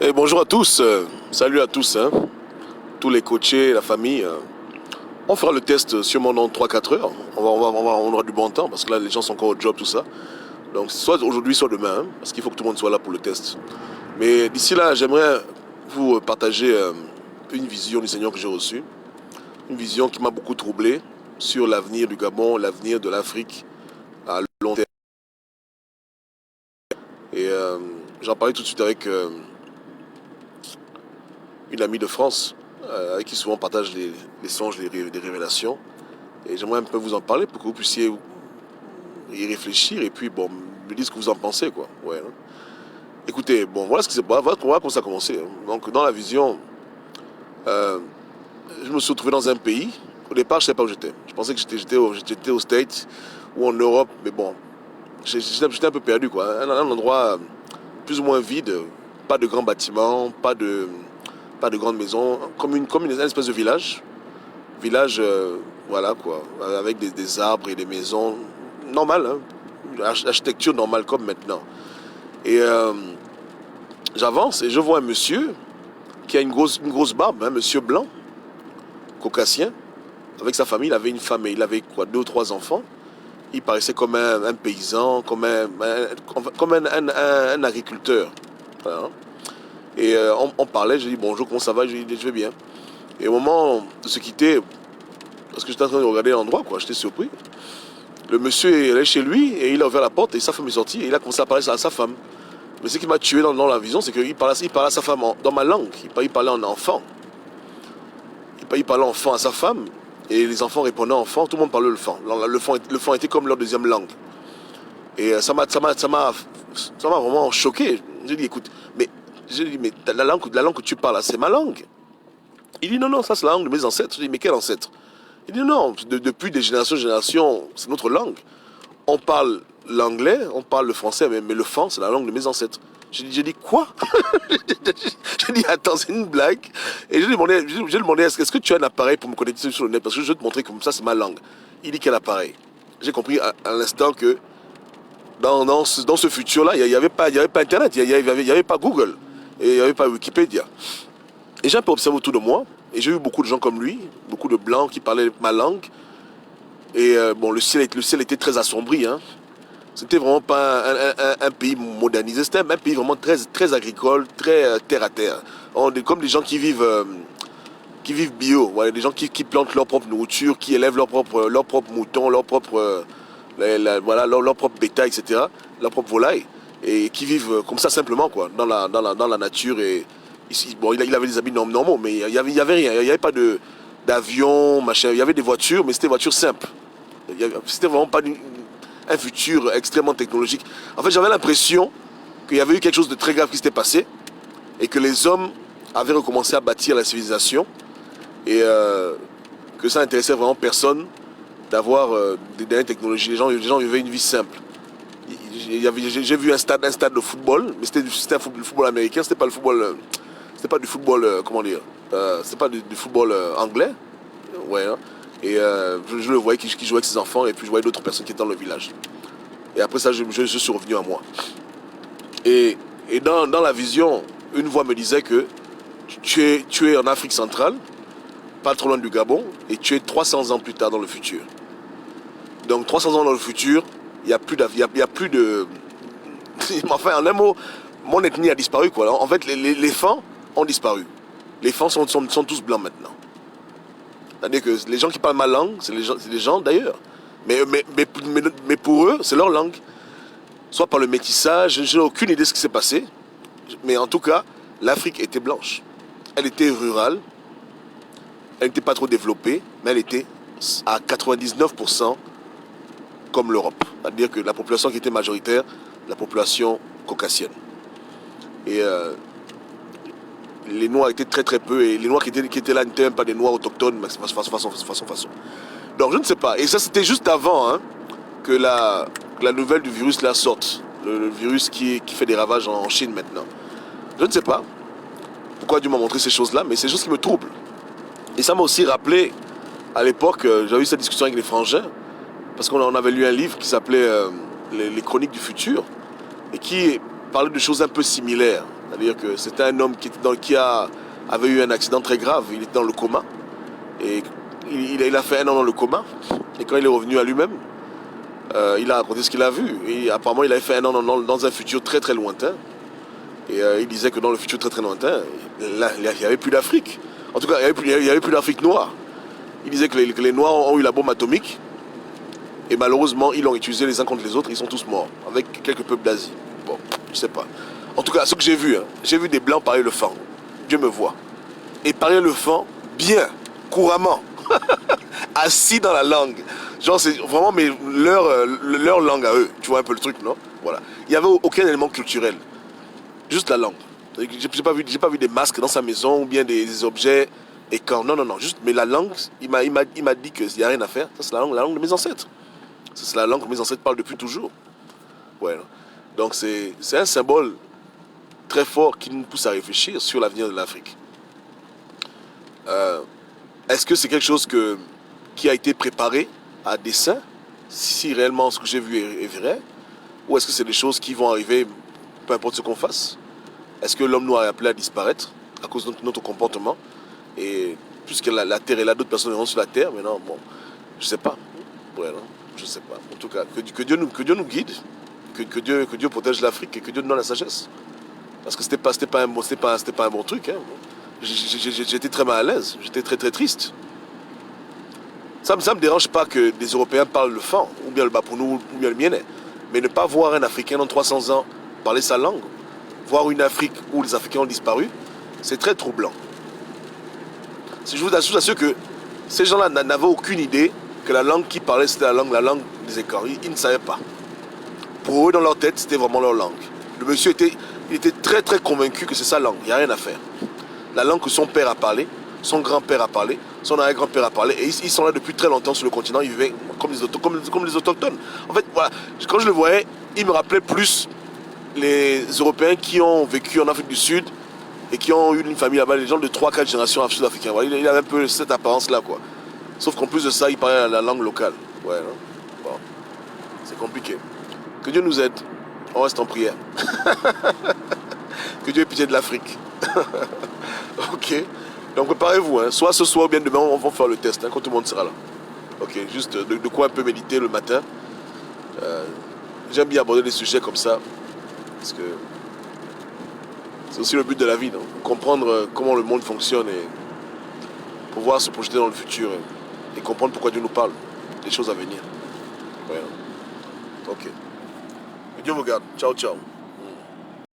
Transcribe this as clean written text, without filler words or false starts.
Et bonjour à tous, salut à tous, hein, tous les coachés, la famille. On fera le test sûrement dans 3 4 heures. On aura du bon temps parce que là les gens sont encore au job, tout ça. Donc soit aujourd'hui, soit demain, hein, parce qu'il faut que tout le monde soit là pour le test. Mais d'ici là, j'aimerais vous partager une vision du Seigneur que j'ai reçue. Une vision qui m'a beaucoup troublé sur l'avenir du Gabon, l'avenir de l'Afrique à long terme. Et j'en parlais tout de suite avec une amie de France, avec qui souvent on partage les songes, les révélations. Et j'aimerais un peu vous en parler pour que vous puissiez y réfléchir et puis bon, me dire ce que vous en pensez, quoi. Ouais, hein. Écoutez, bon, voilà ce qui s'est passé, voilà comment ça a commencé, hein. Donc dans la vision, euh, je me suis retrouvé dans un pays. Au départ, je ne savais pas où j'étais. Je pensais que j'étais aux States ou en Europe, mais bon, j'étais un peu perdu, quoi. Un endroit plus ou moins vide, pas de grands bâtiments, pas de grandes maisons, comme une espèce de village. Village, voilà quoi, avec des arbres et des maisons normales, hein, architecture normale comme maintenant. Et j'avance et je vois un monsieur qui a une grosse barbe, un monsieur blanc, caucasien, avec sa famille. Il avait une femme et il avait quoi, 2 ou 3 enfants. Il paraissait comme un paysan, comme un agriculteur. Voilà. Et on parlait, je dis bonjour, comment ça va? Je dis je vais bien. Et au moment de se quitter, parce que j'étais en train de regarder l'endroit, quoi, j'étais surpris. Le monsieur est allé chez lui et il a ouvert la porte et sa femme est sortie et il a commencé à parler à sa femme. Mais ce qui m'a tué dans la vision, c'est qu'il parlait à sa femme dans ma langue. Il parlait en enfant. Il parlait enfant à sa femme et les enfants répondaient enfant. Tout le monde parlait le fang. Le fang était comme leur deuxième langue. Et ça m'a vraiment choqué. J'ai dit, écoute, mais la langue que tu parles, c'est ma langue. Il dit, non, non, ça c'est la langue de mes ancêtres. Je dis, mais quel ancêtre? Il dit, non, depuis des générations en générations, c'est notre langue. On parle l'anglais, on parle le français, mais le fang, c'est la langue de mes ancêtres. J'ai dit, quoi? J'ai dit, attends, c'est une blague. Et j'ai demandé, est-ce que tu as un appareil pour me connecter sur le net? Parce que je vais te montrer comme ça, c'est ma langue. Il dit, quel appareil? J'ai compris à l'instant que dans ce futur-là, il n'y avait pas Internet, il n'y avait pas Google, et il n'y avait pas Wikipédia. Et j'ai un peu observé autour de moi, et j'ai vu beaucoup de gens comme lui, beaucoup de blancs qui parlaient ma langue. Et bon, le ciel était très assombri, hein. C'était vraiment pas un pays modernisé, c'était un pays vraiment très, très agricole, très terre à terre. On est comme des gens qui vivent bio, voilà, des gens qui plantent leur propre nourriture, qui élèvent leurs propres moutons, voilà, leur propre bétail, etc., leur propre volaille, et qui vivent comme ça simplement, quoi, dans la nature. Et ici, bon, il avait des habits normaux, mais il y avait rien, il n'y avait pas d'avion, machin, il y avait des voitures, mais c'était des voitures simples. C'était vraiment pas un futur extrêmement technologique. En fait, j'avais l'impression qu'il y avait eu quelque chose de très grave qui s'était passé et que les hommes avaient recommencé à bâtir la civilisation et que ça n'intéressait vraiment personne d'avoir des dernières technologies. Les gens vivaient une vie simple. J'ai vu un stade de football, mais c'était un football américain, c'était pas du football, comment dire, c'était pas du football anglais, ouais, hein. Et je le voyais qui jouait avec ses enfants et puis je voyais d'autres personnes qui étaient dans le village. Et après ça, je suis revenu à moi. Et dans la vision, une voix me disait que tu es en Afrique centrale, pas trop loin du Gabon, et tu es 300 ans plus tard dans le futur. Donc 300 ans dans le futur, il n'y a plus de... Enfin, en un mot, mon ethnie a disparu, quoi. En fait, les Fans ont disparu. Les Fans sont tous blancs maintenant. C'est-à-dire que les gens qui parlent ma langue, c'est des gens d'ailleurs. Mais pour eux, c'est leur langue. Soit par le métissage, je n'ai aucune idée de ce qui s'est passé. Mais en tout cas, l'Afrique était blanche. Elle était rurale. Elle n'était pas trop développée, mais elle était à 99% comme l'Europe. C'est-à-dire que la population qui était majoritaire, la population caucasienne. Et les Noirs étaient très très peu, et les Noirs qui étaient là n'étaient même pas des Noirs autochtones, mais façon. Donc je ne sais pas. Et ça c'était juste avant, hein, que la nouvelle du virus là sorte. Le virus qui fait des ravages en Chine maintenant. Je ne sais pas pourquoi Dieu m'a montré ces choses-là, mais c'est juste qui me trouble. Et ça m'a aussi rappelé, à l'époque, j'avais eu cette discussion avec les frangins, parce qu'on avait lu un livre qui s'appelait les Chroniques du futur, et qui parlait de choses un peu similaires. C'est-à-dire que c'était un homme avait eu un accident très grave. Il était dans le coma. Et il a fait 1 an dans le coma. Et quand il est revenu à lui-même, il a raconté ce qu'il a vu. Et apparemment, il avait fait 1 an dans un futur très très lointain. Et il disait que dans le futur très très lointain, là, il n'y avait plus d'Afrique. En tout cas, il n'y avait plus d'Afrique noire. Il disait que les Noirs ont eu la bombe atomique. Et malheureusement, ils l'ont utilisé les uns contre les autres. Ils sont tous morts. Avec quelques peuples d'Asie. Bon, je sais pas. En tout cas, ce que j'ai vu, j'ai vu des Blancs parler le fan. Dieu me voit. Et parler le fan bien, couramment. Assis dans la langue. Genre, c'est vraiment leur langue à eux. Tu vois un peu le truc, non? Voilà. Il n'y avait aucun élément culturel. Juste la langue. J'ai pas vu des masques dans sa maison ou bien des objets et quand. Non, non, non. Juste, mais la langue, il m'a dit qu'il n'y a rien à faire. Ça, c'est la langue de mes ancêtres. Ça, c'est la langue que mes ancêtres parlent depuis toujours. Ouais. Donc, c'est un symbole très fort qui nous pousse à réfléchir sur l'avenir de l'Afrique. Est-ce que c'est quelque chose qui a été préparé à dessein, si réellement ce que j'ai vu est vrai, ou est-ce que c'est des choses qui vont arriver, peu importe ce qu'on fasse? Est-ce que l'homme noir est appelé à disparaître à cause de notre comportement? Et puisque la Terre est là, d'autres personnes iront sur la Terre, mais non, bon, je sais pas. Ouais, non, je sais pas. En tout cas, que Dieu nous guide, que Dieu protège l'Afrique et que Dieu nous donne la sagesse. Parce que c'était pas un bon truc. Hein. J'étais très mal à l'aise, j'étais très très triste. Ça me dérange pas que des Européens parlent le fan, ou bien le Bapounou, ou bien le Mienais. Mais ne pas voir un Africain dans 300 ans parler sa langue, voir une Afrique où les Africains ont disparu, c'est très troublant. Je vous assure que ces gens-là n'avaient aucune idée que la langue qu'ils parlaient, c'était la langue des écarts. Ils ne savaient pas. Pour eux, dans leur tête, c'était vraiment leur langue. Le monsieur était très très convaincu que c'est sa langue, il n'y a rien à faire. La langue que son père a parlé, son grand-père a parlé, son arrière-grand-père a parlé, et ils sont là depuis très longtemps sur le continent, ils vivaient comme les autochtones. En fait, voilà, quand je le voyais, il me rappelait plus les Européens qui ont vécu en Afrique du Sud et qui ont eu une famille là-bas, les gens de 3-4 générations sud-africaines. Voilà, il avait un peu cette apparence-là, quoi. Sauf qu'en plus de ça, il parlait la langue locale. Ouais, non? Bon, c'est compliqué. Que Dieu nous aide. On reste en prière. Que Dieu ait pitié de l'Afrique. Ok. Donc préparez-vous, hein. Soit ce soir ou bien demain, on va faire le test, hein, quand tout le monde sera là. Ok, juste de quoi un peu méditer le matin. J'aime bien aborder des sujets comme ça. Parce que c'est aussi le but de la vie, non? Comprendre comment le monde fonctionne et pouvoir se projeter dans le futur et comprendre pourquoi Dieu nous parle des choses à venir. Ouais. Ok. Que Dieu vous garde. Ciao, ciao.